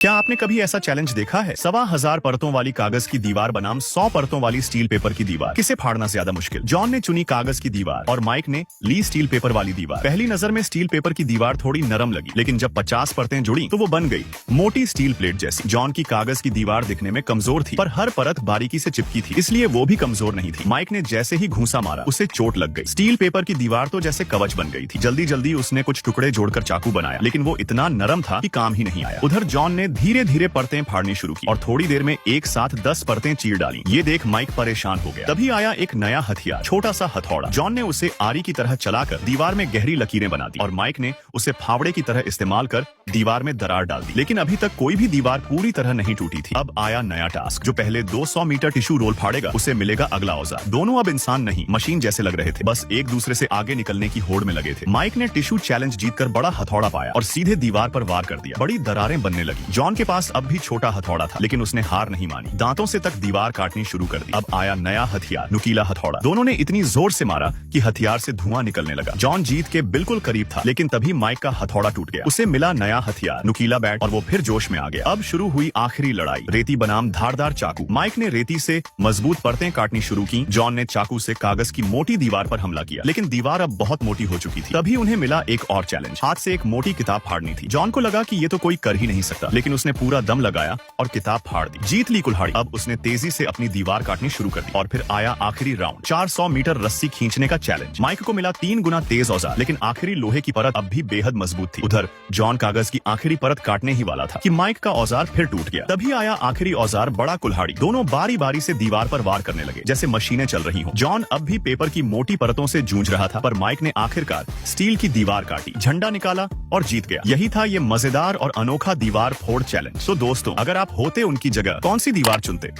क्या आपने कभी ऐसा चैलेंज देखा है? 1,1500 परतों वाली कागज की दीवार बनाम 100 परतों वाली स्टील पेपर की दीवार, किसे फाड़ना ज्यादा मुश्किल? जॉन ने चुनी कागज की दीवार और माइक ने ली स्टील पेपर वाली दीवार। पहली नजर में स्टील पेपर की दीवार थोड़ी नरम लगी, लेकिन जब 50 परतें जुड़ी तो वो बन गई मोटी स्टील प्लेट जैसी। जॉन की कागज की दीवार दिखने में कमजोर थी, पर हर परत बारीकी से चिपकी थी, इसलिए वो भी कमजोर नहीं थी। माइक ने जैसे ही घूंसा मारा, उसे चोट लग गई। स्टील पेपर की दीवार तो जैसे कवच बन गई थी। जल्दी जल्दी उसने कुछ टुकड़े जोड़कर चाकू बनाया, लेकिन वो इतना नरम था कि काम ही नहीं आया। उधर जॉन ने धीरे धीरे परतें फाड़नी शुरू की और थोड़ी देर में एक साथ 10 परतें चीर डाली। ये देख माइक परेशान हो गया। तभी आया एक नया हथियार, छोटा सा हथौड़ा। जॉन ने उसे आरी की तरह चलाकर दीवार में गहरी लकीरें बना दी और माइक ने उसे फावड़े की तरह इस्तेमाल कर दीवार में दरार डाल दी। लेकिन अभी तक कोई भी दीवार पूरी तरह नहीं टूटी थी। अब आया नया टास्क। जो पहले 200 मीटर टिश्यू रोल फाड़ेगा, उसे मिलेगा अगला औजार। दोनों अब इंसान नहीं, मशीन जैसे लग रहे थे, बस एक दूसरे से आगे निकलने की होड़ में लगे थे। माइक ने टिश्यू चैलेंज जीतकर बड़ा हथौड़ा पाया और सीधे दीवार पर वार कर दिया। बड़ी दरारें बनने लगी। जॉन के पास अब भी छोटा हथौड़ा था, लेकिन उसने हार नहीं मानी। दांतों से तक दीवार काटनी शुरू कर दी। अब आया नया हथियार, नुकीला हथौड़ा। दोनों ने इतनी जोर से मारा कि हथियार से धुआं निकलने लगा। जॉन जीत के बिल्कुल करीब था, लेकिन तभी माइक का हथौड़ा टूट गया। उसे मिला नया हथियार, नुकीला बैट, और वो फिर जोश में आ गया। अब शुरू हुई आखिरी लड़ाई, रेती बनाम धारदार चाकू। माइक ने रेती से मजबूत परतें काटनी शुरू की। जॉन ने चाकू से कागज की मोटी दीवार पर हमला किया, लेकिन दीवार अब बहुत मोटी हो चुकी थी। तभी उन्हें मिला एक और चैलेंज, हाथ से एक मोटी किताब फाड़नी थी। जॉन को लगा कि ये तो कोई कर ही नहीं सकता, लेकिन उसने पूरा दम लगाया और किताब फाड़ दी। जीत ली कुल्हाड़ी। अब उसने तेजी से अपनी दीवार काटनी शुरू कर दी और फिर आया आखिरी राउंड, 400 मीटर रस्सी खींचने का चैलेंज। माइक को मिला 3 गुना तेज औजार, लेकिन आखिरी लोहे की परत अब भी बेहद मजबूत थी। उधर जॉन कागज की आखिरी परत काटने ही वाला था कि माइक का औजार फिर टूट गया। तभी आया आखिरी औजार, बड़ा कुल्हाड़ी। दोनों बारी बारी से दीवार पर वार करने लगे, जैसे मशीनें चल रही हों। जॉन अब भी पेपर की मोटी परतों से जूझ रहा था, पर माइक ने आखिरकार स्टील की दीवार काटी, झंडा निकाला और जीत गया। यही था ये मजेदार और अनोखा दीवार फोड़ चैलेंज। तो दोस्तों, अगर आप होते उनकी जगह, कौन सी दीवार चुनते?